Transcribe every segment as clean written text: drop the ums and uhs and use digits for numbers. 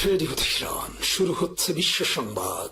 Radio Tehran, শুরু হচ্ছে বিশ্ব সংবাদ।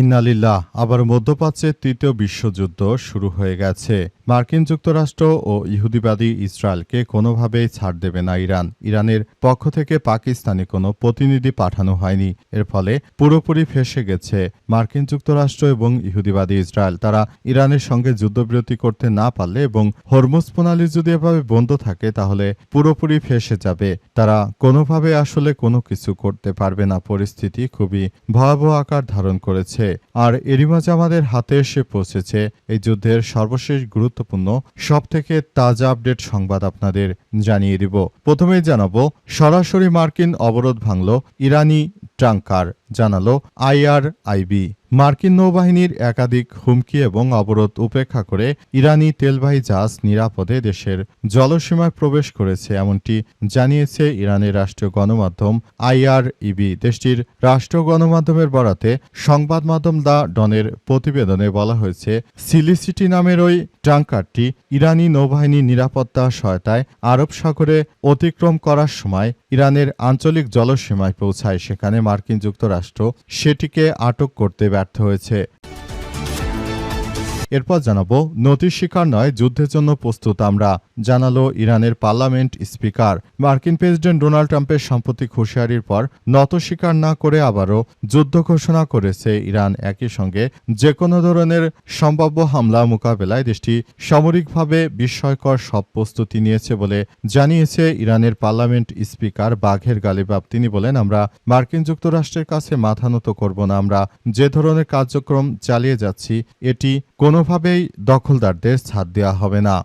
ইন্নালিল্লাহ। আবার মধ্যপ্রাচ্যের তৃতীয় বিশ্বযুদ্ধ শুরু হয়ে গেছে। মার্কিন যুক্তরাষ্ট্র ও ইহুদিবাদী ইসরায়েলকে কোনোভাবেই ছাড় দেবে না ইরান। ইরানের পক্ষ থেকে পাকিস্তানে কোনো প্রতিনিধি পাঠানো হয়নি। এর ফলে পুরোপুরি ফেঁসে গেছে মার্কিন যুক্তরাষ্ট্র এবং ইহুদিবাদী ইসরায়েল। তারা ইরানের সঙ্গে যুদ্ধবিরতি করতে না পারলে এবং হরমুজ প্রণালী যদি এভাবে বন্ধ থাকে তাহলে পুরোপুরি ফেঁসে যাবে। তারা কোনোভাবে আসলে কোনো কিছু করতে পারবে না। পরিস্থিতি খুবই ভয়াবহ আকার ধারণ করেছে। আর এরই মাঝে আমাদের হাতে এসে পৌঁছেছে এই যুদ্ধের সর্বশেষ গুরুত্বপূর্ণ সবথেকে তাজা আপডেট সংবাদ আপনাদের জানিয়ে দিব। প্রথমেই জানাবো, সরাসরি মার্কিন অবরোধ ভাঙল ইরানি ট্যাঙ্কার, জানালো IRIB। মার্কিন নৌবাহিনীর একাধিক হুমকি এবং অবরোধ উপেক্ষা করে ইরানি তেলবাহী জাহাজ নিরাপদে দেশের জলসীমায় প্রবেশ করেছে, এমনটি জানিয়েছে ইরানের রাষ্ট্রীয় গণমাধ্যম IRIB। দেশটির রাষ্ট্রীয় গণমাধ্যমের বরাতে সংবাদ মাধ্যম দ্য ডনের প্রতিবেদনে বলা হয়েছে, সিলিসিটি নামের ওই ট্যাঙ্কারটি ইরানি নৌবাহিনীর নিরাপত্তা সহায়তায় আরব সাগরে অতিক্রম করার সময় ইরানের আঞ্চলিক জলসীমায় পৌঁছায়। সেখানে মার্কিন যুক্তরাষ্ট্র সেটিকে আটক করতে ব্যর্থ হয়েছে। এরপর জানাবো, নতি স্বীকার নয়, যুদ্ধের জন্য প্রস্তুত আমরা, জানালো ইরানের পার্লামেন্ট স্পিকার। মার্কিন প্রেসিডেন্ট ডোনাল্ড ট্রাম্পের সাম্প্রতিক হুঁশিয়ারির পর নত স্বীকার না করে আবারও যুদ্ধ ঘোষণা করেছে ইরান। একই সঙ্গে যে কোনো ধরনের সম্ভাব্য হামলা মোকাবেলায় দেশটি সামরিকভাবে বিস্ময়কর সব প্রস্তুতি নিয়েছে বলে জানিয়েছে ইরানের পার্লামেন্ট স্পিকার বাঘের গালিবাফ। তিনি বলেন, আমরা মার্কিন যুক্তরাষ্ট্রের কাছে মাথা নত করব না। আমরা যে ধরনের কার্যক্রম চালিয়ে যাচ্ছি এটি কোনোভাবেই দখলদারদের ছাড় দেওয়া হবে না।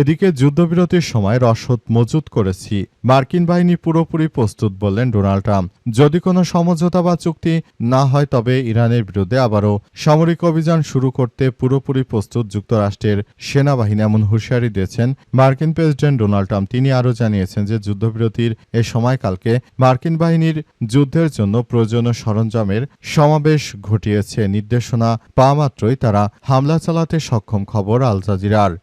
এদিকে যুদ্ধবিরতির সময় রসদ মজুত করেছি, মার্কিন বাহিনী পুরোপুরি প্রস্তুত, বললেন ডোনাল্ড ট্রাম্প। যদি কোনো সমঝোতা বা চুক্তি না হয় তবে ইরানের বিরুদ্ধে আবারও সামরিক অভিযান শুরু করতে পুরোপুরি প্রস্তুত যুক্তরাষ্ট্রের সেনাবাহিনী, এমন হুঁশিয়ারি দিয়েছেন মার্কিন প্রেসিডেন্ট ডোনাল্ড ট্রাম্প। তিনি আরও জানিয়েছেন যে যুদ্ধবিরতির এ সময়কালকে মার্কিন বাহিনীর যুদ্ধের জন্য প্রয়োজনীয় সরঞ্জামের সমাবেশ ঘটিয়েছে। নির্দেশনা পাওয়া মাত্রই তারা হামলা চালাতে সক্ষম, খবর আল জাজিরার।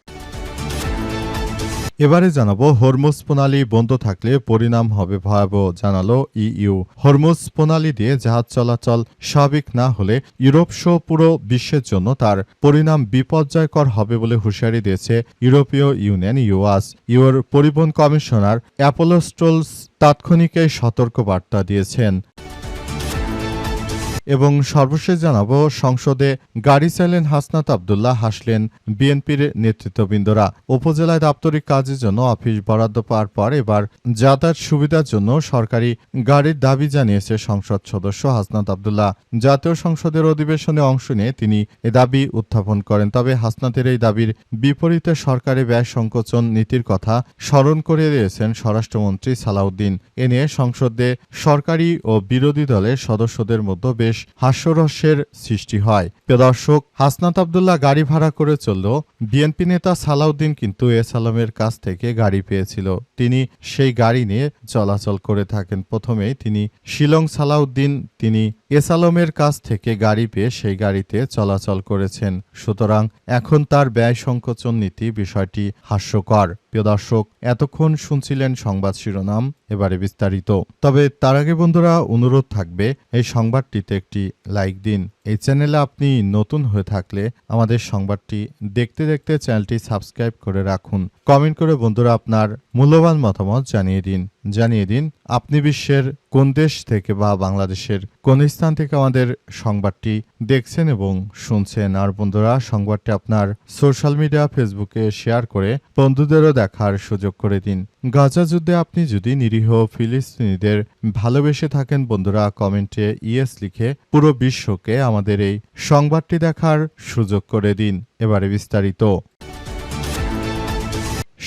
এবারে জানাবো, হরমুজ প্রণালী বন্ধ থাকলে পরিণাম হবে ভয়াবহ, জানালো EU। হরমুজ প্রণালী দিয়ে জাহাজ চলাচল স্বাভাবিক না হলে ইউরোপ সহ পুরো বিশ্বের জন্য তার পরিণাম বিপর্যয়কর হবে বলে হুঁশিয়ারি দিয়েছে ইউরোপীয় ইউনিয়ন ইউর পরিবহন কমিশনার অ্যাপোলোস্টোলস তাৎক্ষণিক এই সতর্কবার্তা দিয়েছেন। এবং সর্বশেষ জানাবো, সংসদে গাড়ি চাইলেন হাসনাত আব্দুল্লাহ, হাসলেন বিএনপির নেতৃত্ববৃন্দরা। উপজেলায় দাপ্তরিক কাজের জন্য অফিস বরাদ্দ পাওয়ার পর এবার যাতায়াত সুবিধার জন্য সরকারি গাড়ির দাবি জানিয়েছে সংসদ সদস্য হাসনাত আব্দুল্লাহ। জাতীয় সংসদের অধিবেশনে অংশ নিয়ে তিনি এ দাবি উত্থাপন করেন। তবে হাসনাতের এই দাবির বিপরীতে সরকারি ব্যয় সংকোচন নীতির কথা স্মরণ করে দিয়েছেন স্বরাষ্ট্রমন্ত্রী সালাউদ্দিন। এ নিয়ে সংসদে সরকারি ও বিরোধী দলের সদস্যদের মধ্যে বেশ হাস্যরসের সৃষ্টি হয়। প্রিয় দর্শক, হাসনাত আব্দুল্লাহ গাড়ি ভাড়া করে চলল, বিএনপি নেতা সালাউদ্দিন কিন্তু এস আলমের কাছ থেকে গাড়ি পেয়েছিল। তিনি সেই গাড়ি নিয়ে চলাচল করে থাকেন। প্রথমেই তিনি শিলং সালাউদ্দিন তিনি এস আলমের কাছ থেকে গাড়ি পেয়ে সেই গাড়িতে চলাচল করেছেন। সুতরাং এখন তার ব্যয় সংকোচন নীতি, বিষয়টি হাস্যকর। প্রিয় দর্শক, এতক্ষণ শুনছিলেন সংবাদ শিরোনাম, এবারে বিস্তারিত। তবে তার আগে বন্ধুরা, অনুরোধ থাকবে এই সংবাদটিতে একটি লাইক দিন। এই চ্যানেলে আপনি নতুন হয়ে থাকলে আমাদের সংবাদটি দেখতে দেখতে চ্যানেলটি সাবস্ক্রাইব করে রাখুন। কমেন্ট করে বন্ধুরা আপনার মূল্যবান মতামত জানিয়ে দিন আপনি বিশ্বের কোন দেশ থেকে বা বাংলাদেশের কোন স্থান থেকে আমাদের সংবাদটি দেখছেন এবং শুনছেন। আর বন্ধুরা, সংবাদটি আপনার সোশ্যাল মিডিয়া ফেসবুকে শেয়ার করে বন্ধুদেরও দেখার সুযোগ করে দিন। গাজা যুদ্ধে আপনি যদি নিরীহ ফিলিস্তিনিদের ভালোবেসে থাকেন বন্ধুরা, কমেন্টে ইয়েস লিখে পুরো বিশ্বকে আমাদের এই সংবাদটি দেখার সুযোগ করে দিন। এবারে বিস্তারিত।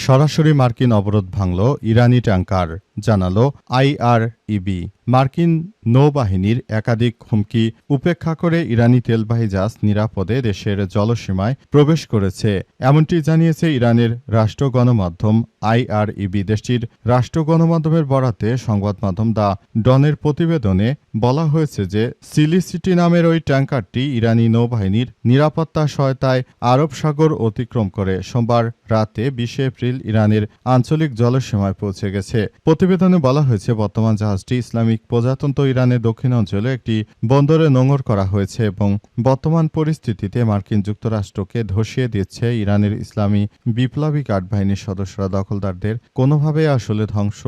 সরাসরি মার্কিন অবরোধ ভাঙল ইরানি ট্যাঙ্কার, জানালো IRIB। IRIB মার্কিন নৌবাহিনীর একাধিক হুমকি উপেক্ষা করে ইরানি তেলবাহী জাহাজ নিরাপদে দেশের জলসীমায় প্রবেশ করেছে, এমনটি জানিয়েছে ইরানের রাষ্ট্র গণমাধ্যম IRIB। দেশটির রাষ্ট্র গণমাধ্যমের বরাতে সংবাদ মাধ্যম দ্য ডনের প্রতিবেদনে বলা হয়েছে যে সিলিসিটি নামের ওই ট্যাঙ্কারটি ইরানি নৌবাহিনীর নিরাপত্তা সহায়তায় আরব সাগর অতিক্রম করে সোমবার রাতে 20 এপ্রিল ইরানের আঞ্চলিক জলসীমায় পৌঁছে গেছে। প্রতিবেদনে বলা হয়েছে বর্তমান জাহাজটি ইসলামিক প্রজাতন্ত্র ইরানের দক্ষিণাঞ্চলে একটি বন্দরে নোঙর করা হয়েছে এবং বর্তমান পরিস্থিতিতে মার্কিন যুক্তরাষ্ট্রকে ধসিয়ে দিচ্ছে ইরানের ইসলামী বিপ্লবী গার্ড বাহিনীর সদস্যরা। দখলদারদের কোনোভাবেই আসলে ধ্বংস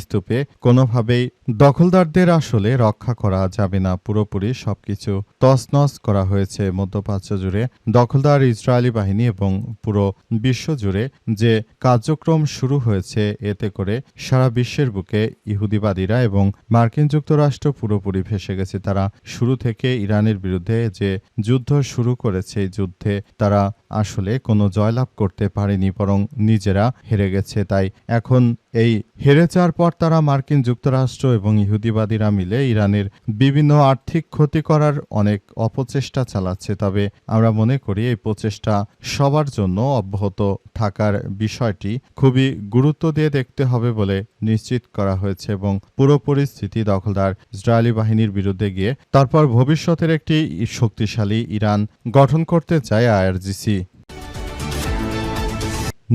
স্তূপে কোনোভাবেই দখলদারদের আসলে রক্ষা করা যাবে না, পুরোপুরি সবকিছু তছনছ করা হয়েছে। মধ্যপ্রাচ্য জুড়ে দখলদার ইসরায়েলি বাহিনী এবং পুরো বিশ্ব জুড়ে যে কার্যক্রম শুরু হয়েছে, এতে করে সারা বিশ্বের বুকে ইহুদিবাদীরা এবং মার্কিন যুক্তরাষ্ট্র পুরোপুরি ভেসে গেছে। তারা শুরু থেকে ইরানের বিরুদ্ধে যে যুদ্ধ শুরু করেছে, এই যুদ্ধে তারা আসলে কোনো জয়লাভ করতে পারেনি, বরং নিজেরা হেরে গেছে। তাই এখন এই হেরে যাওয়ার পর তারা মার্কিন যুক্তরাষ্ট্র এবং ইহুদিবাদীরা মিলে ইরানের বিভিন্ন আর্থিক ক্ষতি করার অনেক অপচেষ্টা চালাচ্ছে। তবে আমরা মনে করি এই প্রচেষ্টা সবার জন্য অব্যাহত থাকার বিষয়টি খুবই গুরুত্ব দিয়ে দেখতে হবে বলে নিশ্চিত করা হয়েছে এবং পুরো পরিস্থিতি দখলদার ইসরায়েলি বাহিনীর বিরুদ্ধে গিয়ে তারপর ভবিষ্যতের একটি শক্তিশালী ইরান গঠন করতে চায় IRGC।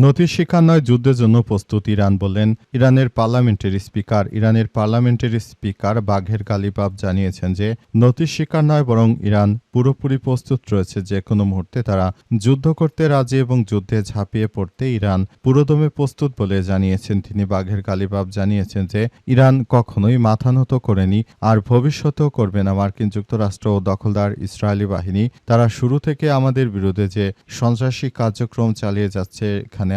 নথি স্বীকার নয়, যুদ্ধের জন্য প্রস্তুত ইরান, বললেন ইরানের পার্লামেন্টের স্পিকার। ইরানের পার্লামেন্টের স্পিকার বাঘের গালিবাফ জানিয়েছেন যে নথি স্বীকার নয়, বরং ইরান পুরোপুরি প্রস্তুত রয়েছে। যে কোনো মুহূর্তে তারা যুদ্ধ করতে রাজি এবং যুদ্ধে ঝাঁপিয়ে পড়তে ইরান পুরোদমে প্রস্তুত বলে জানিয়েছেন তিনি। বাঘের গালিবাফ জানিয়েছেন যে ইরান কখনোই মাথা নত করেনি আর ভবিষ্যতেও করবে না। মার্কিন যুক্তরাষ্ট্র ও দখলদার ইসরায়েলি বাহিনী তারা শুরু থেকে আমাদের বিরুদ্ধে যে সন্ত্রাসী কার্যক্রম চালিয়ে যাচ্ছে,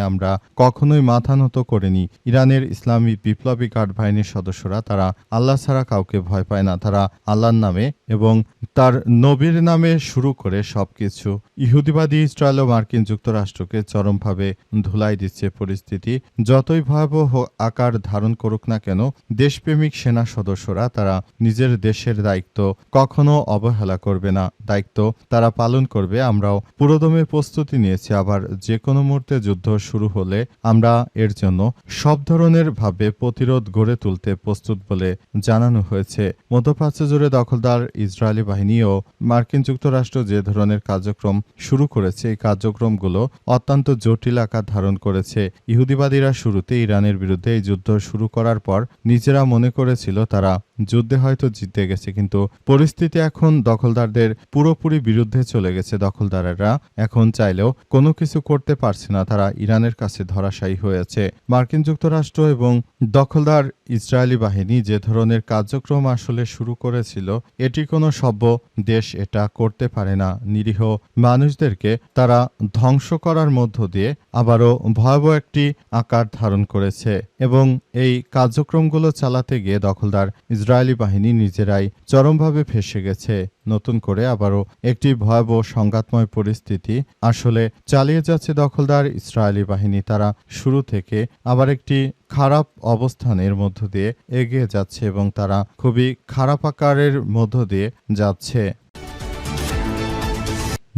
আমরা কখনোই মাথা নত করিনি। ইরানের ইসলামী বিপ্লবী গার্ড বাহিনীর সদস্যরা তারা আল্লাহ ছাড়া কাউকে ভয় পায় না। তারা আল্লাহর নামে এবং তার নবীর নামে শুরু করে সবকিছু ইহুদিবাদী ইসরায়েল ও মার্কিন যুক্তরাষ্ট্রকে চরমভাবে ধুলাই দিচ্ছে। পরিস্থিতি যতই ভয়াবহ আকার ধারণ করুক না কেন, দেশপ্রেমিক সেনা সদস্যরা তারা নিজের দেশের দায়িত্ব কখনো অবহেলা করবে না, দায়িত্ব তারা পালন করবে। আমরাও পুরোদমে প্রস্তুতি নিয়েছি। আবার যে কোনো মুহূর্তে যুদ্ধ শুরু হলে আমরা এর জন্য সব ধরনের ভাবে প্রতিরোধ গড়ে তুলতে প্রস্তুত বলে জানানো হয়েছে। মধ্যপ্রাচ্য জুড়ে দখলদার ইসরায়েলি বাহিনী ও মার্কিন যুক্তরাষ্ট্র যে ধরনের কার্যক্রম শুরু করেছে, এই কার্যক্রমগুলো অত্যন্ত জটিল আকার ধারণ করেছে। ইহুদিবাদীরা শুরুতে ইরানের বিরুদ্ধে এই যুদ্ধ শুরু করার পর নিজেরা মনে করেছিল তারা যুদ্ধে হয়তো জিতে গেছে, কিন্তু পরিস্থিতি এখন দখলদারদের পুরোপুরি বিরুদ্ধে চলে গেছে। দখলদারেরা এখন চাইলেও কোনো কিছু করতে পারছে না, তারা ইরানের কাছে ধরাশায়ী হয়েছে। মার্কিন যুক্তরাষ্ট্র এবং দখলদার ইসরায়েলি বাহিনী যে ধরনের কার্যক্রম আসলে শুরু করেছিল, এটি কোনো সভ্য দেশ এটা করতে পারে না। নিরীহ মানুষদেরকে তারা ধ্বংস করার মধ্য দিয়ে আবারও ভয়াবহ একটি আকার ধারণ করেছে এবং এই কার্যক্রমগুলো চালাতে গিয়ে দখলদার ইসরায়েলি বাহিনী নিজেরাই চরমভাবে ফেঁসে গেছে। নতুন করে আবারও একটি ভয়াবহ সংঘাতময় পরিস্থিতি আসলে চালিয়ে যাচ্ছে দখলদার ইসরায়েলি বাহিনী। তারা শুরু থেকে আবার একটি খারাপ অবস্থানের মধ্য দিয়ে এগিয়ে যাচ্ছে এবং তারা খুবই খারাপ আকারের মধ্য দিয়ে যাচ্ছে।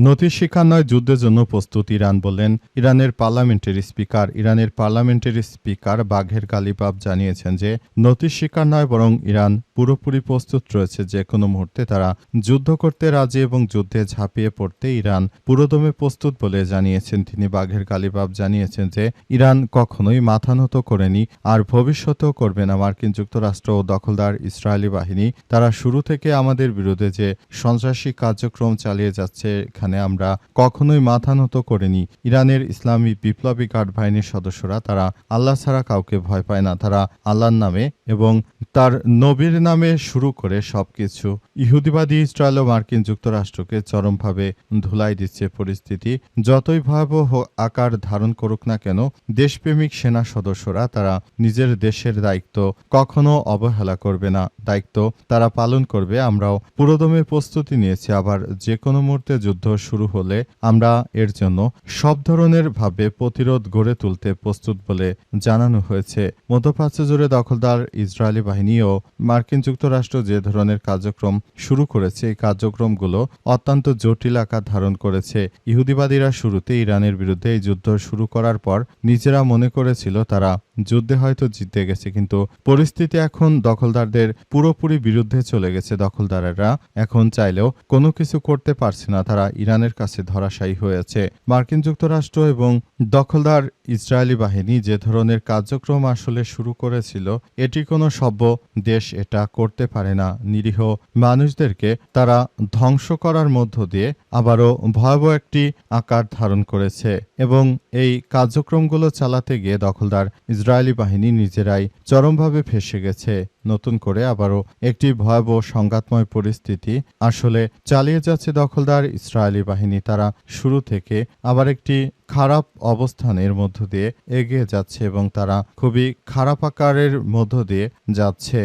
নথি স্বীকার নয়, যুদ্ধের জন্য প্রস্তুত ইরান, বললেন ইরানের পার্লামেন্টের স্পিকার। ইরানের পার্লামেন্টের স্পিকার বাঘের গালিবাফ জানিয়েছেন যে নথি স্বীকার নয়, বরং ইরান পুরোপুরি প্রস্তুত রয়েছে। যে কোনো মুহূর্তে তারা যুদ্ধ করতে রাজি এবং যুদ্ধে ঝাঁপিয়ে পড়তে ইরান পুরোদমে প্রস্তুত বলে জানিয়েছেন তিনি। বাঘের গালিবাফ জানিয়েছেন যে ইরান কখনোই মাথা নত করেনি আর ভবিষ্যতেও করবে না। মার্কিন যুক্তরাষ্ট্র ও দখলদার ইসরায়েলি বাহিনী তারা শুরু থেকে আমাদের বিরুদ্ধে যে সন্ত্রাসী কার্যক্রম চালিয়ে যাচ্ছে, আমরা কখনোই মাথা নত করিনি। ইরানের ইসলামী বিপ্লবী গার্ড বাহিনীর সদস্যরা তারা আল্লাহ ছাড়া কাউকে ভয় পায় না। তারা আল্লাহর নামে এবং তার নবীর নামে শুরু করে সবকিছু ইহুদিবাদী ইসরায়েল ও মার্কিন যুক্তরাষ্ট্রকে চরমভাবে ধুলাই দিচ্ছে। পরিস্থিতি যতই ভয়াবহ আকার ধারণ করুক না কেন, দেশপ্রেমিক সেনা সদস্যরা তারা নিজের দেশের দায়িত্ব কখনো অবহেলা করবে না, দায়িত্ব তারা পালন করবে। আমরাও পুরোদমে প্রস্তুতি নিয়েছি। আবার যে কোনো মুহূর্তে যুদ্ধ শুরু হলে আমরা এর জন্য সব ধরনের ভাবে প্রতিরোধ গড়ে তুলতে প্রস্তুত বলে জানানো হয়েছে। মধ্যপ্রাচ্য জুড়ে দখলদার ইসরায়েলি বাহিনী ও মার্কিন যুক্তরাষ্ট্র যে ধরনের কার্যক্রম শুরু করেছে এই কার্যক্রমগুলো অত্যন্ত জটিল আকার ধারণ করেছে। ইহুদিবাদীরা শুরুতে ইরানের বিরুদ্ধে এই যুদ্ধ শুরু করার পর নিজেরা মনে করেছিল তারা যুদ্ধে হয়তো জিতে গেছে, কিন্তু পরিস্থিতি এখন দখলদারদের পুরোপুরি বিরুদ্ধে চলে গেছে। দখলদারেরা এখন চাইলেও কোনো কিছু করতে পারছে না, তারা ইরানের কাছে ধরাশায়ী হয়েছে। মার্কিন যুক্তরাষ্ট্র এবং দখলদার ইসরায়েলি বাহিনী যে ধরনের কার্যক্রম আসলে শুরু করেছিল এটি কোনো সভ্য দেশ এটা করতে পারে না। নিরীহ মানুষদেরকে তারা ধ্বংস করার মধ্য দিয়ে আবারও ভয়াবহ একটি আকার ধারণ করেছে এবং এই কার্যক্রমগুলো চালাতে গিয়ে দখলদার ইসরায়েলি বাহিনী নিজেরাই চরমভাবে ফেঁসে গেছে। নতুন করে আবারও একটি ভয়াবহ সংঘাতময় পরিস্থিতি আসলে চালিয়ে যাচ্ছে দখলদার ইসরায়েলি বাহিনী। তারা শুরু থেকে আবার একটি খারাপ অবস্থানের মধ্য দিয়ে এগিয়ে যাচ্ছে এবং তারা খুবই খারাপ আকারের মধ্য দিয়ে যাচ্ছে।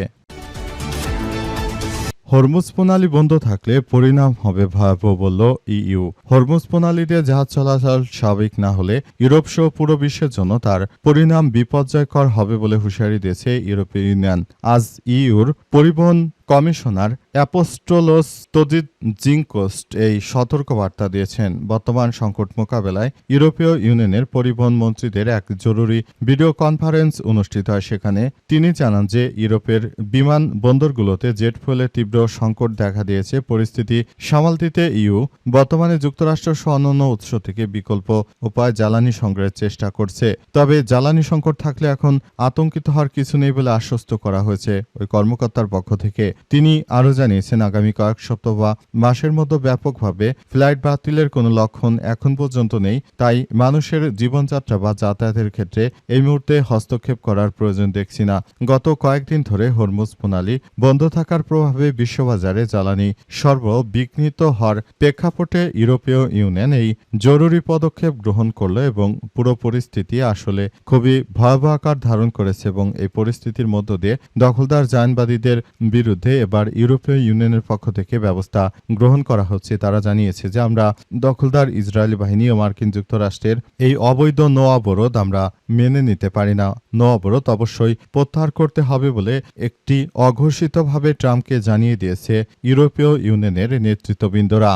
হরমুজ প্রণালী বন্ধ থাকলে পরিণাম হবে ভয়াবহ বলল ইইউ। হরমুজ প্রণালী দিয়ে জাহাজ চলাচল স্বাভাবিক না হলে ইউরোপ সহ পুরো বিশ্বের জন্য তার পরিণাম বিপর্যয়কর হবে বলে হুঁশিয়ারি দিয়েছে ইউরোপীয় ইউনিয়ন। আজ ইইউর পরিবহন কমিশনার অ্যাপোস্টোলোস জিনকোস্ট এই সতর্কবার্তা দিয়েছেন। বর্তমান সংকট মোকাবেলায় ইউরোপীয় ইউনিয়নের পরিবহন মন্ত্রীদের এক জরুরি ভিডিও কনফারেন্স অনুষ্ঠিত হয়। সেখানে তিনি জানান যে ইউরোপের বিমান বন্দরগুলোতে জেট ফুয়েলের তীব্র সংকট দেখা দিয়েছে। পরিস্থিতি সামাল দিতে ইইউ বর্তমানে যুক্তরাষ্ট্র সহ অন্যান্য উৎস থেকে বিকল্প উপায় জ্বালানি সংগ্রহের চেষ্টা করছে। তবে জ্বালানি সংকট থাকলে এখন আতঙ্কিত হওয়ার কিছু নেই বলে আশ্বস্ত করা হয়েছে ওই কর্মকর্তার পক্ষ থেকে। তিনি আরও জানিয়েছেন আগামী কয়েক সপ্তাহ বা মাসের মধ্যে ব্যাপকভাবে ফ্লাইট বাতিলের কোনো লক্ষণ এখন পর্যন্ত নেই, তাই মানুষের জীবনযাত্রা বা যাতায়াতের ক্ষেত্রে এই মুহূর্তে হস্তক্ষেপ করার প্রয়োজন দেখছি না। গত কয়েকদিন ধরে হরমুজ প্রণালী বন্ধ থাকার প্রভাবে বিশ্ববাজারে জ্বালানি সরবরাহ বিঘ্নিত হওয়ার প্রেক্ষাপটে ইউরোপীয় ইউনিয়ন এই জরুরি পদক্ষেপ গ্রহণ করল এবং পুরো পরিস্থিতি আসলে খুবই ভয়াবহ আকার ধারণ করেছে এবং এই পরিস্থিতির মধ্য দিয়ে দখলদার জায়নবাদীদের বিরুদ্ধে এবার ইউরোপীয় ইউনিয়নের পক্ষ থেকে ব্যবস্থা গ্রহণ করা হচ্ছে। তারা জানিয়েছে যে আমরা দখলদার ইসরায়েলি বাহিনী ও মার্কিন যুক্তরাষ্ট্রের এই অবৈধ নৌ অবরোধ আমরা মেনে নিতে পারি না। নৌ অবরোধ অবশ্যই প্রত্যাহার করতে হবে বলে একটি অঘোষিতভাবে ট্রাম্পকে জানিয়ে দিয়েছে ইউরোপীয় ইউনিয়নের নেতৃত্ববৃন্দরা।